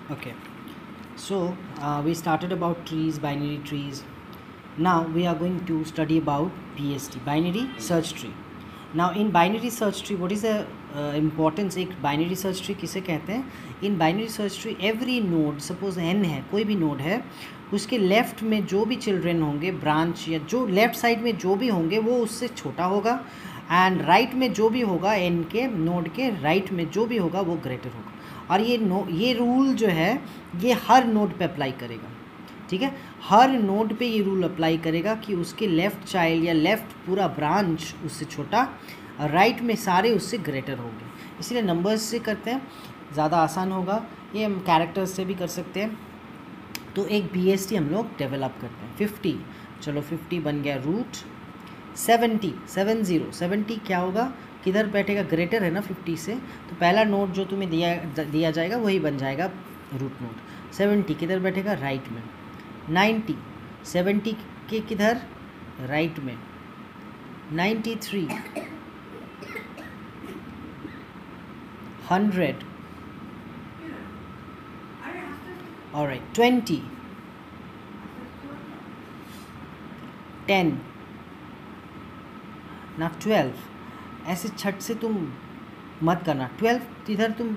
Okay, so we started about trees, binary trees. Now we are going to study about BST, binary search tree. Now in binary search tree, what is the importance? एक binary search tree किसे कहते हैं? In binary search tree, every node, suppose n है, कोई भी node है, उसके left में जो भी चिल्ड्रन होंगे, ब्रांच या जो लेफ्ट साइड में जो भी होंगे वो उससे छोटा होगा, एंड राइट में जो भी होगा n के नोड के राइट में जो भी होगा वो ग्रेटर होगा. और ये रूल जो है ये हर नोड पे अप्लाई करेगा. ठीक है, हर नोड पे ये रूल अप्लाई करेगा कि उसके लेफ़्ट चाइल्ड या लेफ़्ट पूरा ब्रांच उससे छोटा, राइट में सारे उससे ग्रेटर होंगे. इसलिए नंबर्स से करते हैं, ज़्यादा आसान होगा. ये हम कैरेक्टर्स से भी कर सकते हैं. तो एक BST हम लोग डेवलप करते हैं. 50, चलो 50 बन गया रूट. 70 क्या होगा, किधर बैठेगा, ग्रेटर है ना 50 से, तो पहला नोड जो तुम्हें दिया जाएगा वही बन जाएगा रूट नोड. 70 किधर बैठेगा, राइट में. 90 70 के किधर, राइट में. 93 100 ऑलराइट. 20 10 ना 12. ऐसे छट से तुम मत करना. 12 इधर तुम,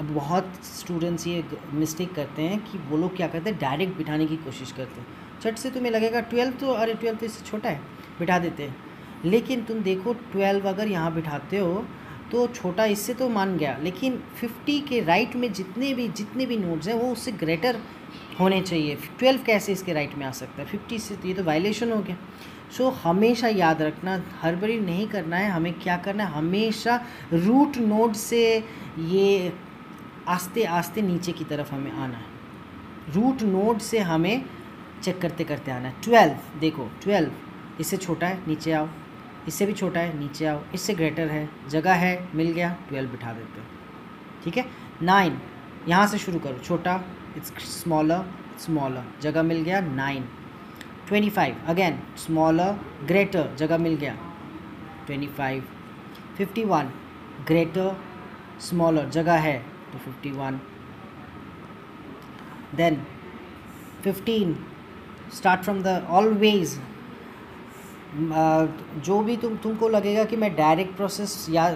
बहुत स्टूडेंट्स ये मिस्टेक करते हैं कि वो लोग क्या करते हैं, डायरेक्ट बिठाने की कोशिश करते हैं. छट से तुम्हें लगेगा 12 तो, अरे 12 तो इससे छोटा है, बिठा देते हैं. लेकिन तुम देखो 12 अगर यहाँ बिठाते हो तो छोटा इससे तो मान गया, लेकिन 50 के राइट में जितने भी नोड्स हैं वो उससे ग्रेटर होने चाहिए. 12 कैसे इसके राइट में आ सकता है 50 से, तो ये तो वायलेशन हो गया. सो हमेशा याद रखना, हड़बड़ी नहीं करना है. हमें क्या करना है, हमेशा रूट नोड से ये आस्ते आस्ते नीचे की तरफ हमें आना है. रूट नोड से हमें चेक करते करते आना है. 12 देखो, 12 इससे छोटा है, नीचे आओ. इससे भी छोटा है, नीचे आओ. इससे ग्रेटर है, जगह है, मिल गया, 12 बिठा देते हैं. ठीक है. 9 यहाँ से शुरू करो, छोटा, इट्स स्मॉलर, जगह मिल गया, 9. 25 अगेन स्मॉलर, ग्रेटर, जगह मिल गया, 25. 51 ग्रेटर, स्मॉलर, जगह है, तो 51. Then 15 start from the always. जो भी तुमको लगेगा कि मैं डायरेक्ट प्रोसेस, या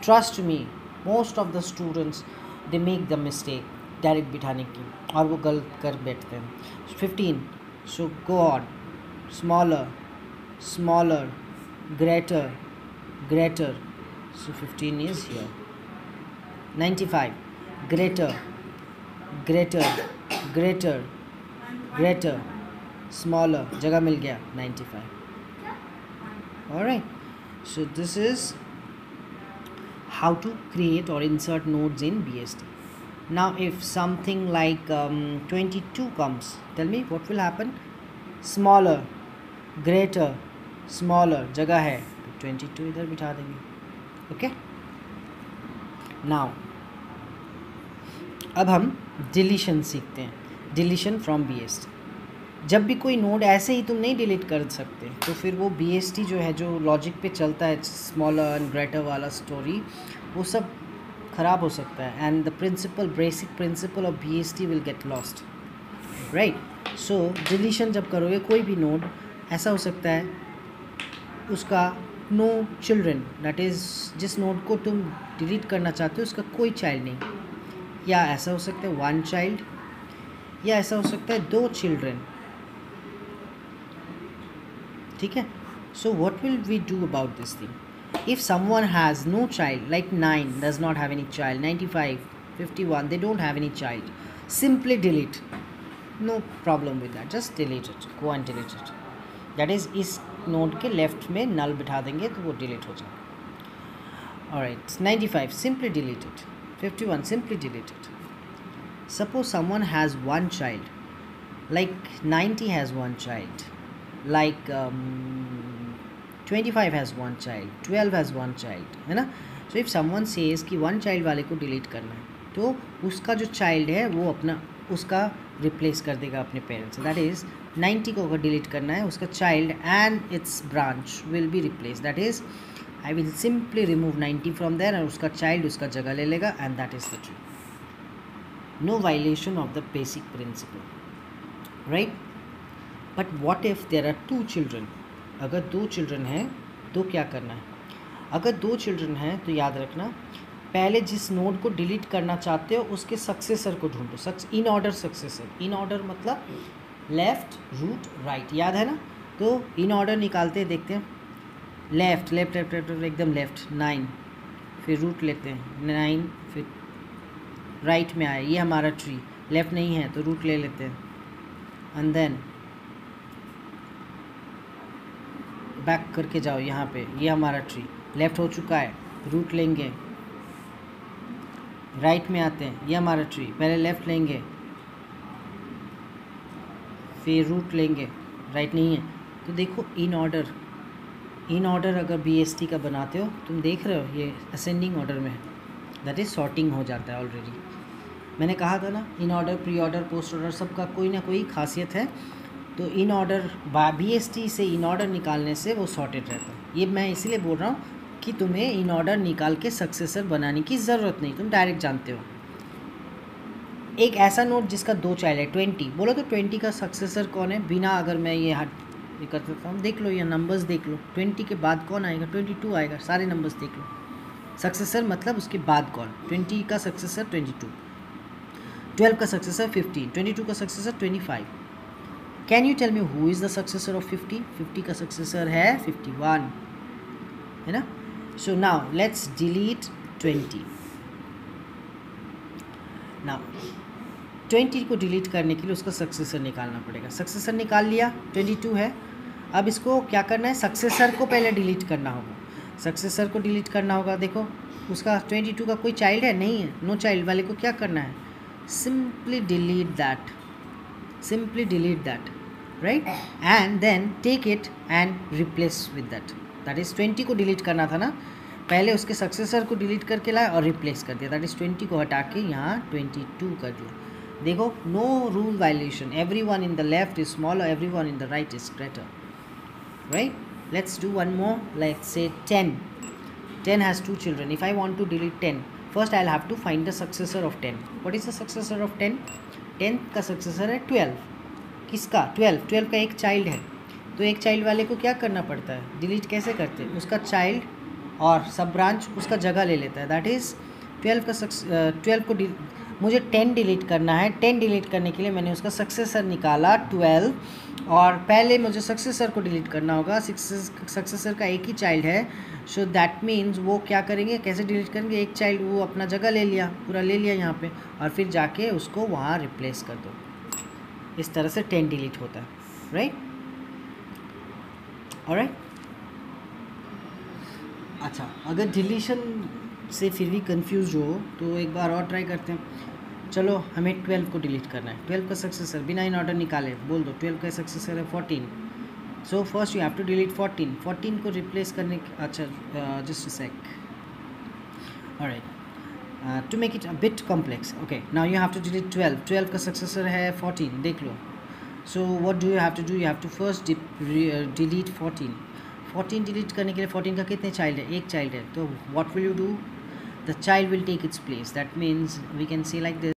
trust me, most of the students they make the mistake direct बिठाने की, और वो गलत कर बैठते हैं. 15 so go on, smaller, greater, so 15 is here. 95 greater, smaller, जगह मिल गया, 95. Alright, so this is how to create or insert nodes in BST. Now if something like 22 comes, tell me what will happen. Smaller, greater, smaller, जगह है, 22 इधर बिठा देंगे. Okay. Now अब हम deletion सीखते हैं. Deletion from BST. जब भी कोई नोड ऐसे ही तुम नहीं डिलीट कर सकते, तो फिर वो BST जो है, जो लॉजिक पे चलता है, स्मॉलर एंड ग्रेटर वाला स्टोरी, वो सब ख़राब हो सकता है. And the basic principle of BST will get lost, right. So deletion जब करोगे कोई भी नोड, ऐसा हो सकता है उसका नो चिल्ड्रन, दैट इज़ जिस नोड को तुम डिलीट करना चाहते हो उसका कोई चाइल्ड नहीं, या ऐसा हो सकता है 1 चाइल्ड, या ऐसा हो सकता है 2 चिल्ड्रन. ठीक है. So what will we do about this thing. if someone has no child, like 9 does not have any child, 95 51 they don't have any child, simply delete, no problem with that, just delete it, go and delete it. that is इस node के left में नल बिठा देंगे तो वो delete हो जाएगा. Alright. 95 simply delete it. 51 simply delete it. suppose someone has 1 child, like 90 has 1 child, like 25 has 1 child, 12 has 1 child, है ना. so if someone says कि 1 child वाले को डिलीट करना है, तो उसका जो चाइल्ड है वो अपना उसका रिप्लेस कर देगा अपने पेरेंट्स. दैट इज़ 90 को अगर डिलीट करना है, उसका child and its branch will be replace. That is I will simply remove 90 from there, और उसका चाइल्ड उसका जगह ले लेगा, and that is the tree. no violation of the basic principle, right? But what if there are 2 children? अगर 2 children हैं तो क्या करना है? अगर 2 चिल्ड्रन हैं तो याद रखना, पहले जिस नोड को डिलीट करना चाहते हो उसके सक्सेसर को ढूंढो। In order successor, in order मतलब लेफ्ट रूट राइट, याद है ना? तो इन ऑर्डर निकालते हैं, देखते हैं। लेफ्ट लेफ्ट लेफ्ट लेफ्ट एकदम लेफ्ट 9, फिर रूट लेते हैं 9, फिर राइट में आया, ये हमारा ट्री। लेफ्ट नहीं है तो रूट ले लेते हैं, एंड देन बैक करके जाओ यहाँ पे, ये हमारा ट्री लेफ्ट हो चुका है, रूट लेंगे, राइट में आते हैं, ये हमारा ट्री, पहले लेफ्ट लेंगे फिर रूट लेंगे, राइट नहीं है तो देखो इन ऑर्डर अगर BST का बनाते हो, तुम देख रहे हो ये असेंडिंग ऑर्डर में, दैट इज़ सॉर्टिंग हो जाता है ऑलरेडी। मैंने कहा था ना, in order, pre order, post order सबका कोई ना कोई खासियत है। तो इन ऑर्डर BST से इन ऑर्डर निकालने से वो सॉर्टेड रहता है। ये मैं इसीलिए बोल रहा हूँ कि तुम्हें इन ऑर्डर निकाल के सक्सेसर बनाने की ज़रूरत नहीं, तुम डायरेक्ट जानते हो। एक ऐसा नोड जिसका 2 चाइल्ड है, 20, बोलो तो 20 का सक्सेसर कौन है? बिना अगर मैं ये कर सकता हूँ, देख लो ये नंबर्स देख लो, 20 के बाद कौन आएगा? 22 आएगा, सारे नंबर्स देख लो। सक्सेसर मतलब उसके बाद कौन? 20 का सक्सेसर 22, 12 का सक्सेसर 15, 22 का successor 25। Can you tell me who is the successor of 50? 50 का सक्सेसर है 51, है ना? So now let's delete 20। Now 20 को डिलीट करने के लिए उसका सक्सेसर निकालना पड़ेगा। सक्सेसर निकाल लिया, 22 है। अब इसको क्या करना है? सक्सेसर को पहले डिलीट करना होगा। सक्सेसर को डिलीट करना होगा, देखो उसका 22 का कोई चाइल्ड है? नहीं है, नो चाइल्ड वाले को क्या करना है? Simply delete that, right? And then take it and replace with that is 20 को डिलीट करना था ना, पहले उसके सक्सेसर को डिलीट करके लाया और रिप्लेस कर दिया, दैट इज़ 20 को हटा के यहाँ 22 कर दिया। देखो, no rule violation, everyone in the left is smaller, everyone in the right is greater, right? Let's do one more. Let's say 10 has 2 children. If I want to delete 10, first I'll have to find the successor of 10. What is the successor of 10? 10 का successor है 12। किसका? 12 का एक child है, तो एक child वाले को क्या करना पड़ता है? डिलीट कैसे करते हैं? उसका चाइल्ड और सब ब्रांच उसका जगह ले लेता है, दैट इज़ 12 को मुझे 10 डिलीट करना है। 10 डिलीट करने के लिए मैंने उसका सक्सेसर निकाला 12, और पहले मुझे सक्सेसर को डिलीट करना होगा। सक्सेसर का एक ही चाइल्ड है, सो दैट मीन्स वो क्या करेंगे, कैसे डिलीट करेंगे? एक चाइल्ड वो अपना जगह ले लिया, पूरा ले लिया यहाँ पे, और फिर जाके उसको वहाँ रिप्लेस कर दो। इस तरह से 10 डिलीट होता है, राइट? ऑलराइट। अच्छा, अगर डिलीशन से फिर भी कंफ्यूज हो तो एक बार और ट्राई करते हैं। चलो, हमें 12 को डिलीट करना है। 12 का सक्सेसर बिना इन ऑर्डर निकाले बोल दो, 12 का सक्सेसर है 14। So first you have to delete 14 को रिप्लेस करने। अच्छा, just a sec, alright, to make it a bit complex, okay, now you have to delete 12 का सक्सेसर है 14, देख लो। So what do you have to do? You have to first delete 14 delete करने के लिए 14 का कितने चाइल्ड है? एक चाइल्ड है, तो what will you do? The child will take its place, that means we can say like this.